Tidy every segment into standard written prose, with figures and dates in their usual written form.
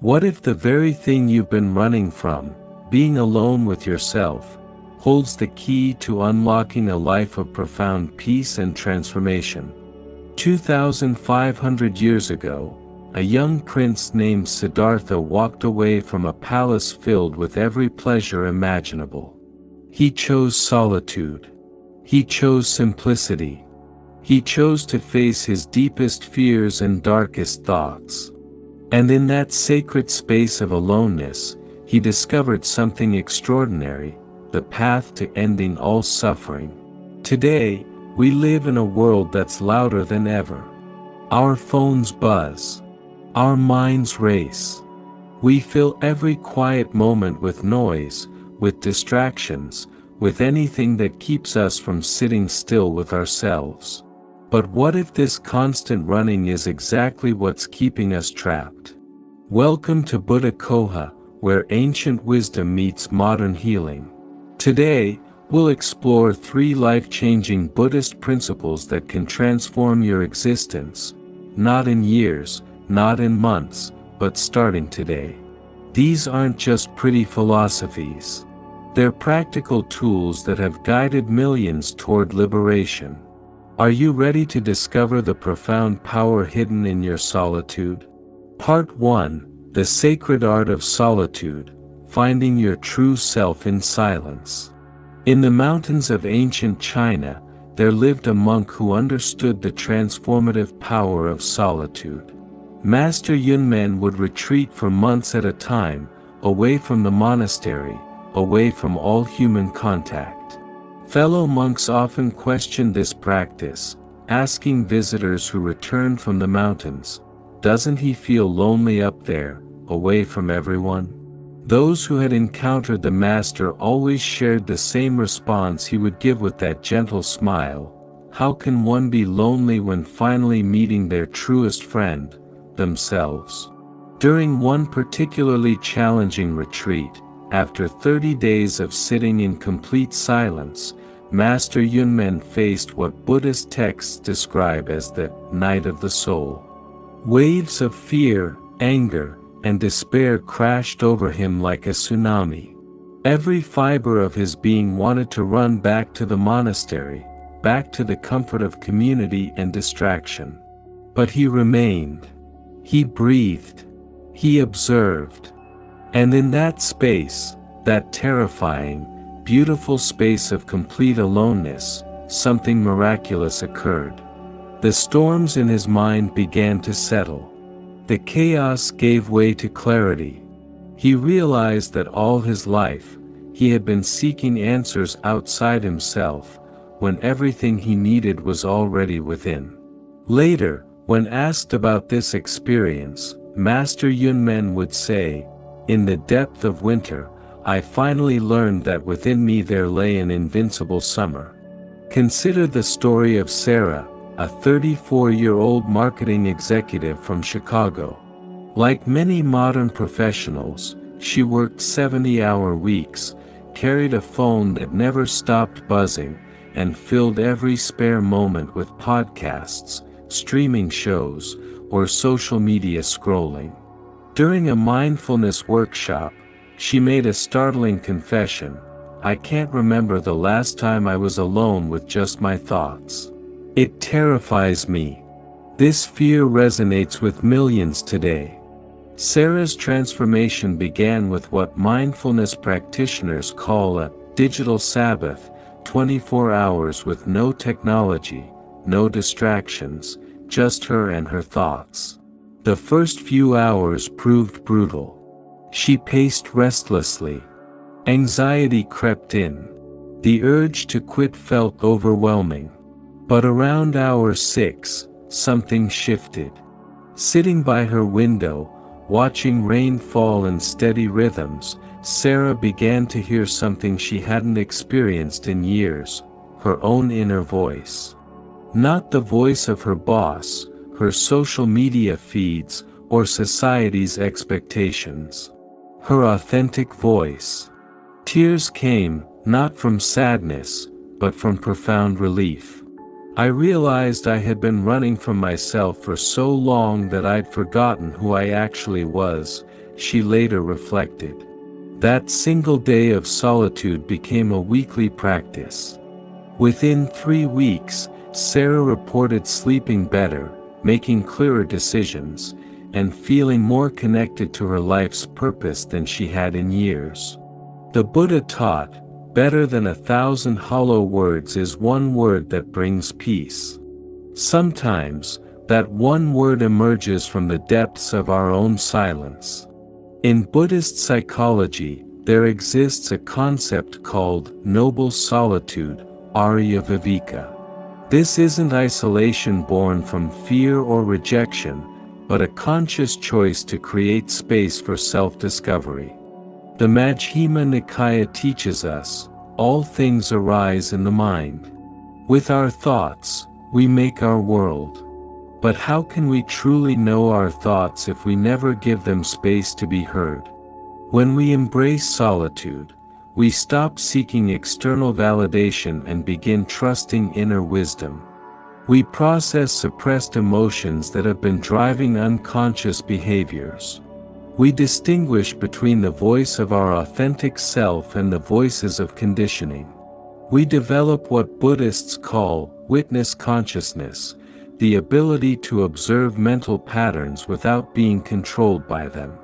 What if the very thing you've been running from, being alone with yourself, holds the key to unlocking a life of profound peace and transformation? 2,500 years ago, a young prince named Siddhartha walked away from a palace filled with every pleasure imaginable. He chose solitude. He chose simplicity. He chose to face his deepest fears and darkest thoughts. And in that sacred space of aloneness, he discovered something extraordinary, the path to ending all suffering. Today, we live in a world that's louder than ever. Our phones buzz. Our minds race. We fill every quiet moment with noise, with distractions, with anything that keeps us from sitting still with ourselves. But what if this constant running is exactly what's keeping us trapped? Welcome to Buddha Coha, where ancient wisdom meets modern healing. Today, we'll explore 3 life-changing Buddhist principles that can transform your existence, not in years, not in months, but starting today. These aren't just pretty philosophies. They're practical tools that have guided millions toward liberation. Are you ready to discover the profound power hidden in your solitude? Part 1: The Sacred Art of Solitude, Finding Your True Self in Silence. In the mountains of ancient China, there lived a monk who understood the transformative power of solitude. Master Yunmen would retreat for months at a time, away from the monastery, away from all human contact. Fellow monks often questioned this practice, asking visitors who returned from the mountains, "Doesn't he feel lonely up there, away from everyone?" Those who had encountered the master always shared the same response he would give with that gentle smile: "How can one be lonely when finally meeting their truest friend, themselves?" During one particularly challenging retreat, after 30 days of sitting in complete silence, Master Yunmen faced what Buddhist texts describe as the night of the soul. Waves of fear, anger, and despair crashed over him like a tsunami. Every fiber of his being wanted to run back to the monastery, back to the comfort of community and distraction. But he remained. He breathed. He observed. And in that space, that terrifying, beautiful space of complete aloneness, something miraculous occurred. The storms in his mind began to settle. The chaos gave way to clarity. He realized that all his life, he had been seeking answers outside himself, when everything he needed was already within. Later, when asked about this experience, Master Yunmen would say, "In the depth of winter, I finally learned that within me there lay an invincible summer." Consider the story of Sarah, a 34-year-old marketing executive from Chicago. Like many modern professionals, she worked 70-hour weeks, carried a phone that never stopped buzzing, and filled every spare moment with podcasts, streaming shows, or social media scrolling. During a mindfulness workshop, she made a startling confession: "I can't remember the last time I was alone with just my thoughts. It terrifies me." This fear resonates with millions today. Sarah's transformation began with what mindfulness practitioners call a digital Sabbath, 24 hours with no technology, no distractions, just her and her thoughts. The first few hours proved brutal. She paced restlessly. Anxiety crept in. The urge to quit felt overwhelming. But around hour 6, something shifted. Sitting by her window, watching rain fall in steady rhythms, Sarah began to hear something she hadn't experienced in years: her own inner voice. Not the voice of her boss, her social media feeds, or society's expectations. Her authentic voice. Tears came, not from sadness, but from profound relief. "I realized I had been running from myself for so long that I'd forgotten who I actually was," she later reflected. That single day of solitude became a weekly practice. Within 3 weeks, Sarah reported sleeping better, making clearer decisions, and feeling more connected to her life's purpose than she had in years. The Buddha taught, better than 1,000 hollow words is one word that brings peace. Sometimes, that one word emerges from the depths of our own silence. In Buddhist psychology, there exists a concept called noble solitude, Arya Viveka. This isn't isolation born from fear or rejection, but a conscious choice to create space for self-discovery. The Majjhima Nikaya teaches us, all things arise in the mind. With our thoughts, we make our world. But how can we truly know our thoughts if we never give them space to be heard? When we embrace solitude, we stop seeking external validation and begin trusting inner wisdom. We process suppressed emotions that have been driving unconscious behaviors. We distinguish between the voice of our authentic self and the voices of conditioning. We develop what Buddhists call witness consciousness, the ability to observe mental patterns without being controlled by them.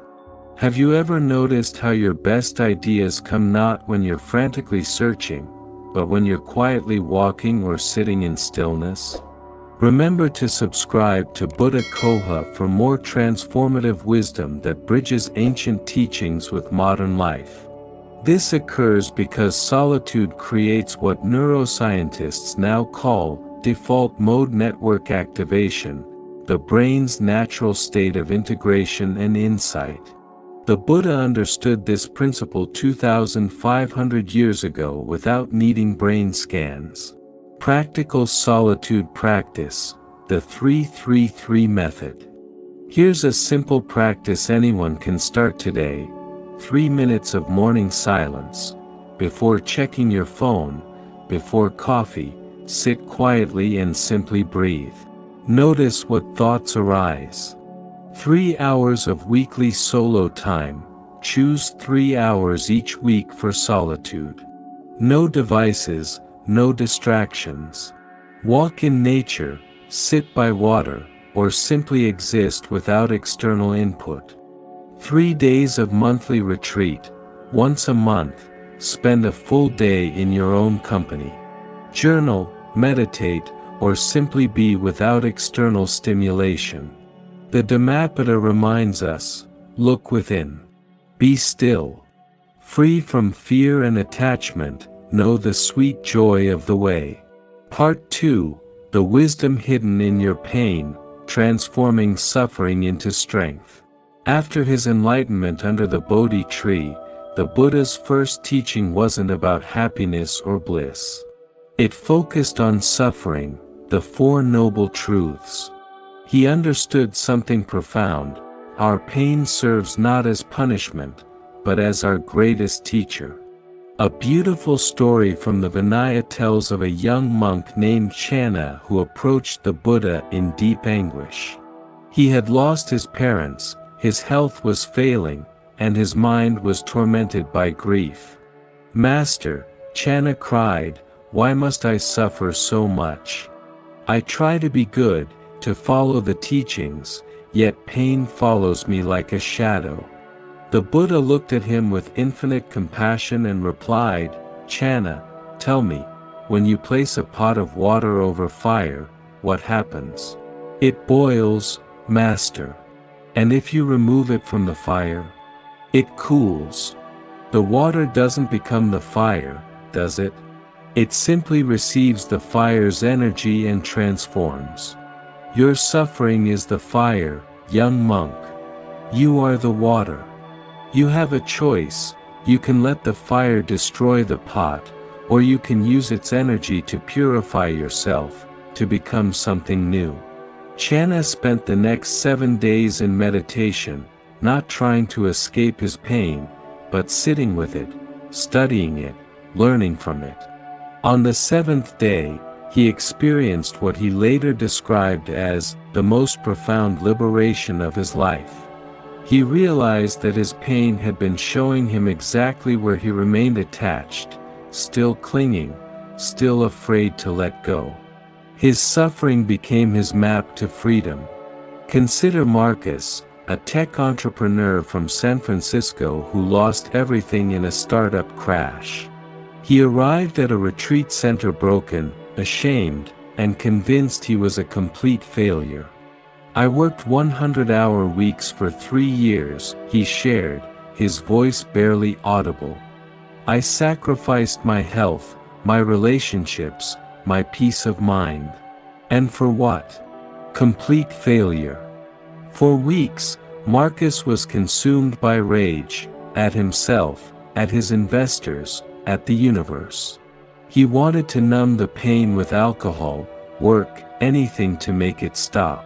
Have you ever noticed how your best ideas come not when you're frantically searching, but when you're quietly walking or sitting in stillness? Remember to subscribe to Buddha Coha for more transformative wisdom that bridges ancient teachings with modern life. This occurs because solitude creates what neuroscientists now call default mode network activation, the brain's natural state of integration and insight. The Buddha understood this principle 2,500 years ago without needing brain scans. Practical solitude practice, the 3-3-3 method. Here's a simple practice anyone can start today. 3 minutes of morning silence. Before checking your phone, before coffee, sit quietly and simply breathe. Notice what thoughts arise. 3 hours of weekly solo time. Choose 3 hours each week for solitude. No devices, no distractions. Walk in nature, sit by water, or simply exist without external input. 3 days of monthly retreat. Once a month, spend a full day in your own company. Journal, meditate, or simply be without external stimulation. The Dhammapada reminds us, look within. Be still. Free from fear and attachment, know the sweet joy of the way. Part 2, the wisdom hidden in your pain, transforming suffering into strength. After his enlightenment under the Bodhi tree, the Buddha's first teaching wasn't about happiness or bliss. It focused on suffering, the Four Noble Truths. He understood something profound: our pain serves not as punishment, but as our greatest teacher. A beautiful story from the Vinaya tells of a young monk named Channa who approached the Buddha in deep anguish. He had lost his parents, his health was failing, and his mind was tormented by grief. "Master," Channa cried, "why must I suffer so much? I try to be good, to follow the teachings, yet pain follows me like a shadow." The Buddha looked at him with infinite compassion and replied, "Channa, tell me, when you place a pot of water over fire, what happens? It boils, Master. And if you remove it from the fire? It cools. The water doesn't become the fire, does it? It simply receives the fire's energy and transforms. Your suffering is the fire, young monk. You are the water. You have a choice: you can let the fire destroy the pot, or you can use its energy to purify yourself, to become something new." Channa spent the next 7 days in meditation, not trying to escape his pain, but sitting with it, studying it, learning from it. On the 7th day, he experienced what he later described as the most profound liberation of his life. He realized that his pain had been showing him exactly where he remained attached, still clinging, still afraid to let go. His suffering became his map to freedom. Consider Marcus, a tech entrepreneur from San Francisco who lost everything in a startup crash. He arrived at a retreat center broken, ashamed, and convinced he was a complete failure. "I worked 100-hour weeks for 3 years," he shared, his voice barely audible. "I sacrificed my health, my relationships, my peace of mind. And for what? Complete failure." For weeks, Marcus was consumed by rage, at himself, at his investors, at the universe. He wanted to numb the pain with alcohol, work, anything to make it stop.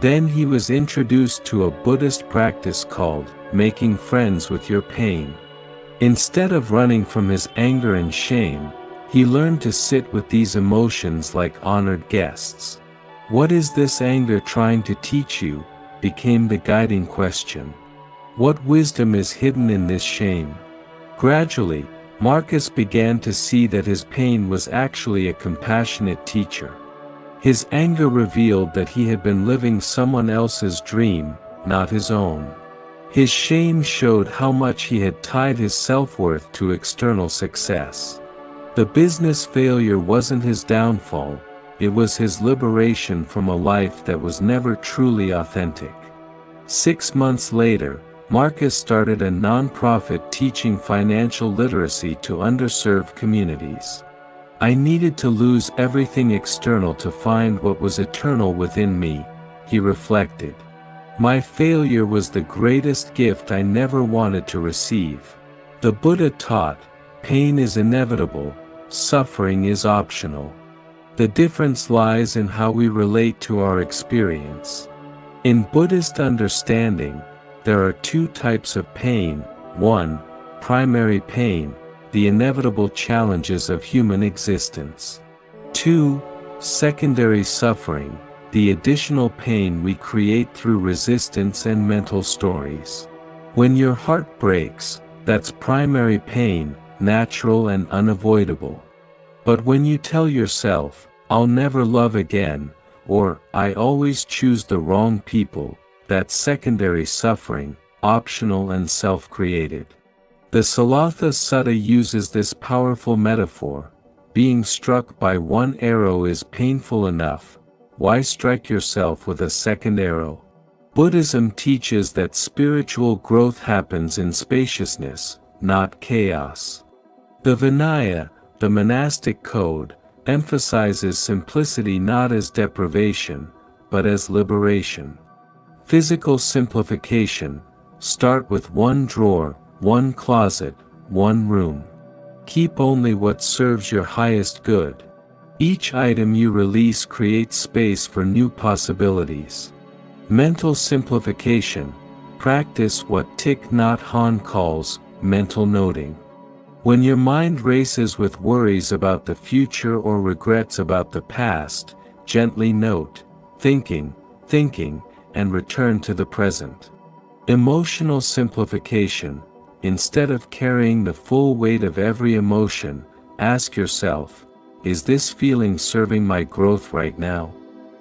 Then he was introduced to a Buddhist practice called making friends with your pain. Instead of running from his anger and shame, he learned to sit with these emotions like honored guests. "What is this anger trying to teach you?" became the guiding question. "What wisdom is hidden in this shame?" Gradually, Marcus began to see that his pain was actually a compassionate teacher. His anger revealed that he had been living someone else's dream, not his own. His shame showed how much he had tied his self-worth to external success. The business failure wasn't his downfall, it was his liberation from a life that was never truly authentic. 6 months later, Marcus started a non-profit teaching financial literacy to underserved communities. "I needed to lose everything external to find what was eternal within me," he reflected. "My failure was the greatest gift I never wanted to receive." The Buddha taught, pain is inevitable, suffering is optional. The difference lies in how we relate to our experience. In Buddhist understanding, there are 2 types of pain: 1, primary pain, the inevitable challenges of human existence. 2, secondary suffering, the additional pain we create through resistance and mental stories. When your heart breaks, that's primary pain, natural and unavoidable. But when you tell yourself, "I'll never love again," or "I always choose the wrong people," that's secondary suffering, optional and self-created. The Siddhartha Sutta uses this powerful metaphor: being struck by one arrow is painful enough, why strike yourself with a second arrow? Buddhism teaches that spiritual growth happens in spaciousness, not chaos. The Vinaya, the monastic code, emphasizes simplicity not as deprivation, but as liberation. Physical simplification: start with one drawer, one closet, one room. Keep only what serves your highest good. Each item you release creates space for new possibilities. Mental simplification: practice what Thich Nhat Hanh calls mental noting. When your mind races with worries about the future or regrets about the past, gently note, thinking, and return to the present. Emotional simplification: instead of carrying the full weight of every emotion, ask yourself, is this feeling serving my growth right now?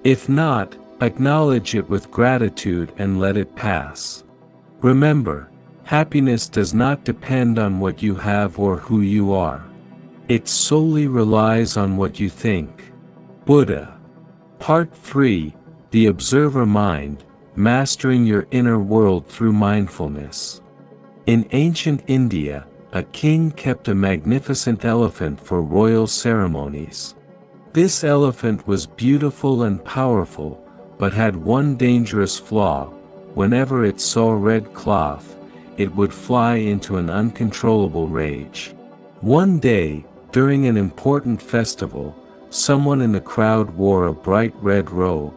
If not, acknowledge it with gratitude and let it pass. Remember, happiness does not depend on what you have or who you are. It solely relies on what you think. Buddha. Part 3, The Observer Mind, Mastering Your Inner World Through Mindfulness. In ancient India, a king kept a magnificent elephant for royal ceremonies. This elephant was beautiful and powerful, but had one dangerous flaw: whenever it saw red cloth, it would fly into an uncontrollable rage. One day, during an important festival, someone in the crowd wore a bright red robe.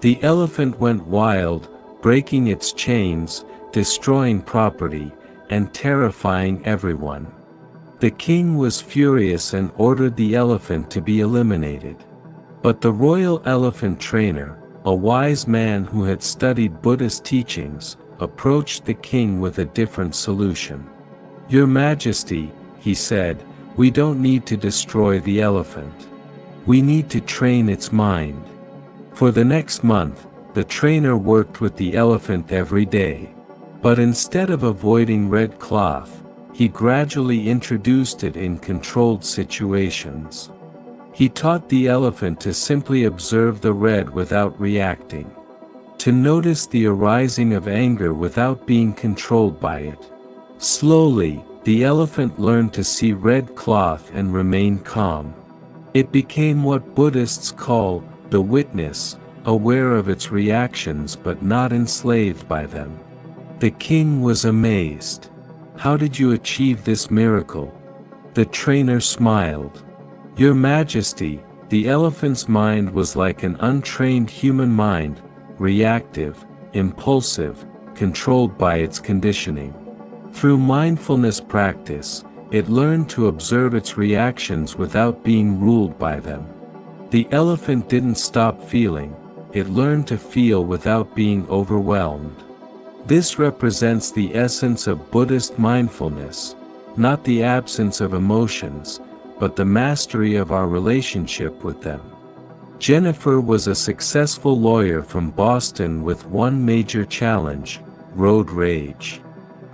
The elephant went wild, breaking its chains, destroying property, and terrifying everyone. The king was furious and ordered the elephant to be eliminated. But the royal elephant trainer, a wise man who had studied Buddhist teachings, approached the king with a different solution. "Your Majesty," he said, "we don't need to destroy the elephant. We need to train its mind." For the next month, the trainer worked with the elephant every day. But instead of avoiding red cloth, he gradually introduced it in controlled situations. He taught the elephant to simply observe the red without reacting, to notice the arising of anger without being controlled by it. Slowly, the elephant learned to see red cloth and remain calm. It became what Buddhists call the witness, aware of its reactions but not enslaved by them. The king was amazed. "How did you achieve this miracle?" The trainer smiled. "Your Majesty, the elephant's mind was like an untrained human mind, reactive, impulsive, controlled by its conditioning. Through mindfulness practice, it learned to observe its reactions without being ruled by them. The elephant didn't stop feeling, it learned to feel without being overwhelmed." This represents the essence of Buddhist mindfulness, not the absence of emotions, but the mastery of our relationship with them. Jennifer was a successful lawyer from Boston with one major challenge: road rage.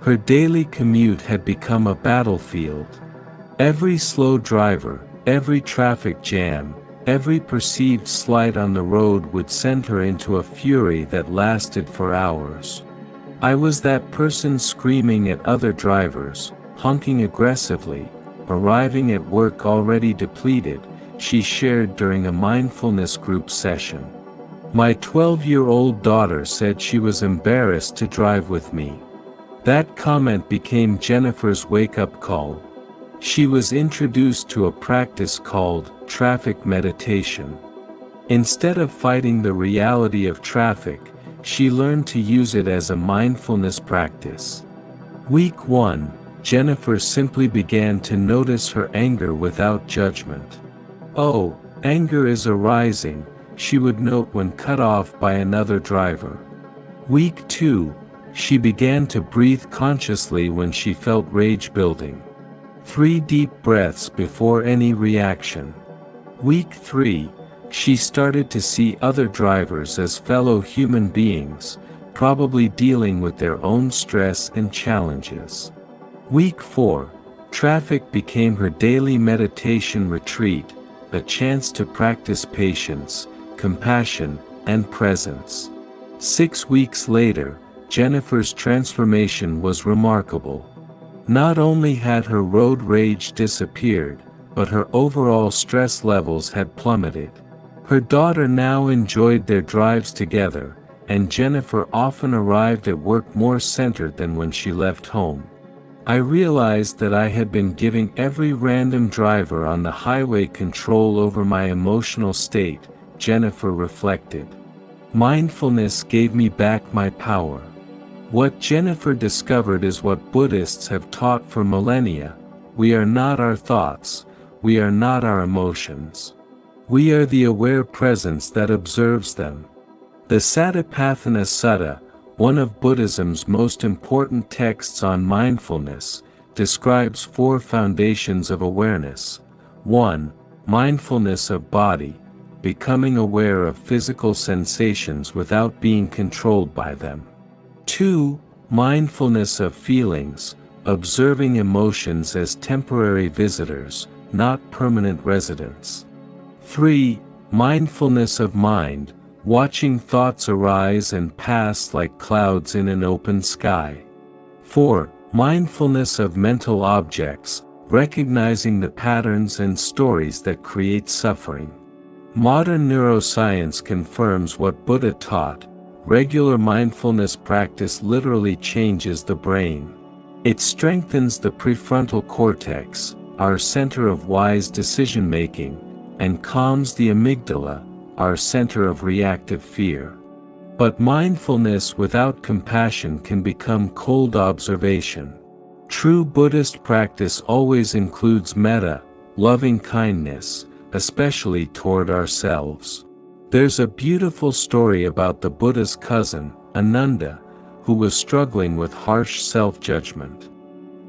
Her daily commute had become a battlefield. Every slow driver, every traffic jam, every perceived slight on the road would send her into a fury that lasted for hours. "I was that person screaming at other drivers, honking aggressively, arriving at work already depleted," she shared during a mindfulness group session. "My 12-year-old daughter said she was embarrassed to drive with me." That comment became Jennifer's wake-up call. She was introduced to a practice called traffic meditation. Instead of fighting the reality of traffic, she learned to use it as a mindfulness practice. Week 1, Jennifer simply began to notice her anger without judgment. "Oh, anger is arising," she would note when cut off by another driver. Week 2, she began to breathe consciously when she felt rage building. 3 deep breaths before any reaction. Week 3, she started to see other drivers as fellow human beings, probably dealing with their own stress and challenges. Week 4, traffic became her daily meditation retreat, a chance to practice patience, compassion, and presence. 6 weeks later, Jennifer's transformation was remarkable. Not only had her road rage disappeared, but her overall stress levels had plummeted. Her daughter now enjoyed their drives together, and Jennifer often arrived at work more centered than when she left home. "I realized that I had been giving every random driver on the highway control over my emotional state," Jennifer reflected. "Mindfulness gave me back my power." What Jennifer discovered is what Buddhists have taught for millennia: we are not our thoughts, we are not our emotions. We are the aware presence that observes them. The Satipatthana Sutta, one of Buddhism's most important texts on mindfulness, describes 4 foundations of awareness. 1. Mindfulness of body, becoming aware of physical sensations without being controlled by them. 2. Mindfulness of feelings, observing emotions as temporary visitors, not permanent residents. 3. Mindfulness of mind, watching thoughts arise and pass like clouds in an open sky. 4. Mindfulness of mental objects, recognizing the patterns and stories that create suffering. Modern neuroscience confirms what Buddha taught: regular mindfulness practice literally changes the brain. It strengthens the prefrontal cortex, our center of wise decision-making, and calms the amygdala, our center of reactive fear. But mindfulness without compassion can become cold observation. True Buddhist practice always includes metta, loving kindness, especially toward ourselves. There's a beautiful story about the Buddha's cousin, Ananda, who was struggling with harsh self-judgment.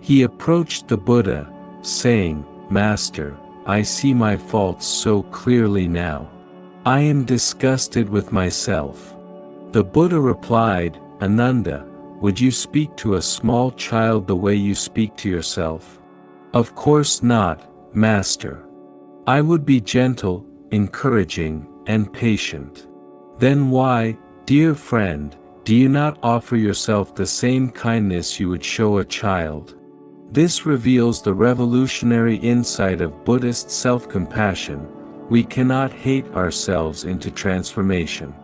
He approached the Buddha, saying, "Master, I see my faults so clearly now. I am disgusted with myself." The Buddha replied, "Ananda, would you speak to a small child the way you speak to yourself?" "Of course not, Master. I would be gentle, encouraging, and patient." "Then why, dear friend, do you not offer yourself the same kindness you would show a child?" This reveals the revolutionary insight of Buddhist self-compassion: we cannot hate ourselves into transformation.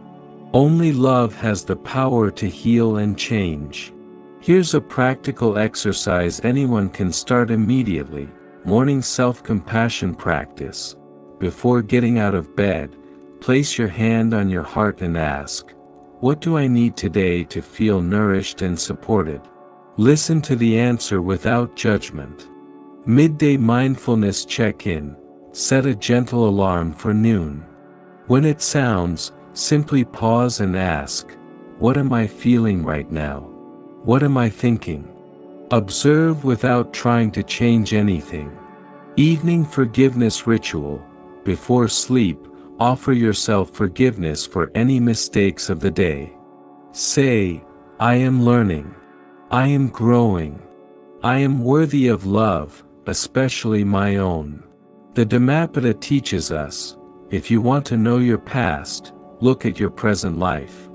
Only love has the power to heal and change. Here's a practical exercise anyone can start immediately: morning self-compassion practice. Before getting out of bed, place your hand on your heart and ask, "What do I need today to feel nourished and supported?" Listen to the answer without judgment. Midday mindfulness check-in. Set a gentle alarm for noon. When it sounds, simply pause and ask, "What am I feeling right now? What am I thinking?" Observe without trying to change anything. Evening forgiveness ritual. Before sleep, offer yourself forgiveness for any mistakes of the day. Say, "I am learning. I am growing. I am worthy of love, especially my own." The Dhammapada teaches us, if you want to know your past, look at your present life.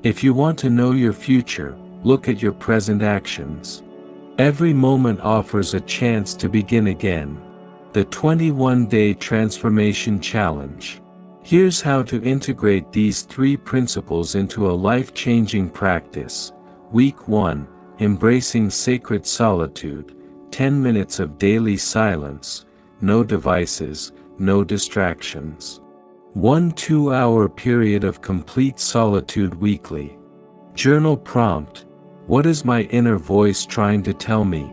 If you want to know your future, look at your present actions. Every moment offers a chance to begin again. The 21-Day Transformation Challenge. Here's how to integrate these 3 principles into a life-changing practice. Week 1, Embracing Sacred Solitude. 10 minutes of daily silence, no devices, no distractions. 1 2-hour period of complete solitude weekly. Journal prompt: what is my inner voice trying to tell me?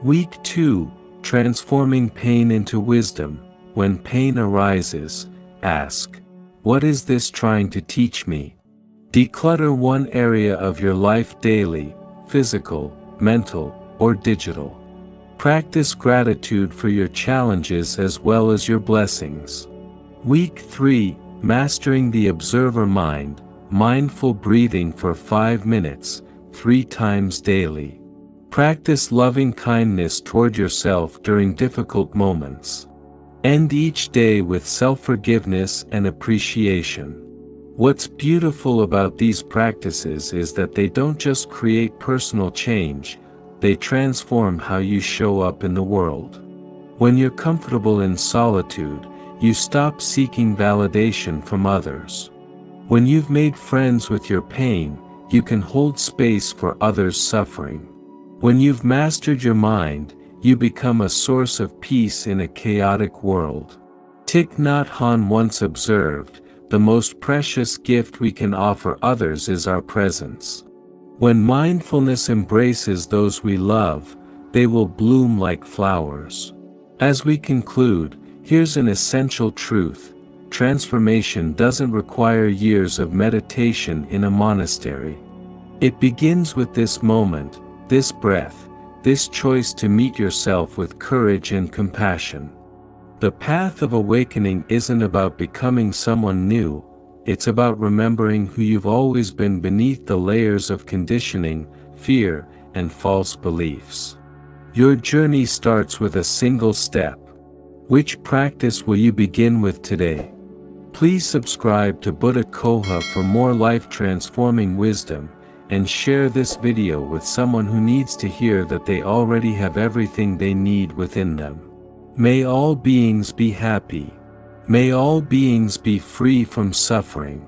Week 2, Transforming Pain into Wisdom. When pain arises, ask, "What is this trying to teach me?" Declutter one area of your life daily: physical, mental, or digital. Practice gratitude for your challenges as well as your blessings. Week 3, Mastering the Observer Mind. Mindful breathing for 5 minutes, 3 times daily. Practice loving kindness toward yourself during difficult moments. End each day with self-forgiveness and appreciation. What's beautiful about these practices is that they don't just create personal change, they transform how you show up in the world. When you're comfortable in solitude, you stop seeking validation from others. When you've made friends with your pain, you can hold space for others' suffering. When you've mastered your mind, you become a source of peace in a chaotic world. Thich Nhat Hanh once observed, "The most precious gift we can offer others is our presence." When mindfulness embraces those we love, they will bloom like flowers. As we conclude, here's an essential truth: transformation doesn't require years of meditation in a monastery. It begins with this moment, this breath, this choice to meet yourself with courage and compassion. The path of awakening isn't about becoming someone new, it's about remembering who you've always been beneath the layers of conditioning, fear, and false beliefs. Your journey starts with a single step. Which practice will you begin with today? Please subscribe to Buddha Coha for more life-transforming wisdom, and share this video with someone who needs to hear that they already have everything they need within them. May all beings be happy. May all beings be free from suffering.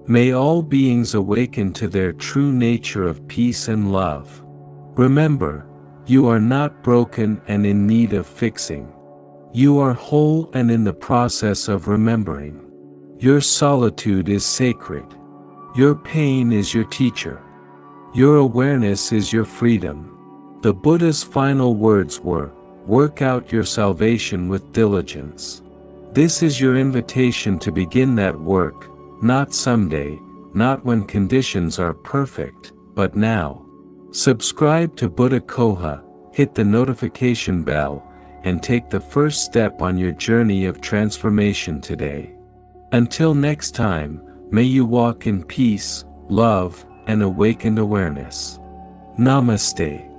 May all beings awaken to their true nature of peace and love. Remember, you are not broken and in need of fixing. You are whole and in the process of remembering. Your solitude is sacred. Your pain is your teacher. Your awareness is your freedom. The Buddha's final words were, "Work out your salvation with diligence." This is your invitation to begin that work, not someday, not when conditions are perfect, but now. Subscribe to Buddha Coha, hit the notification bell, and take the first step on your journey of transformation today. Until next time, may you walk in peace, love, and awakened awareness. Namaste.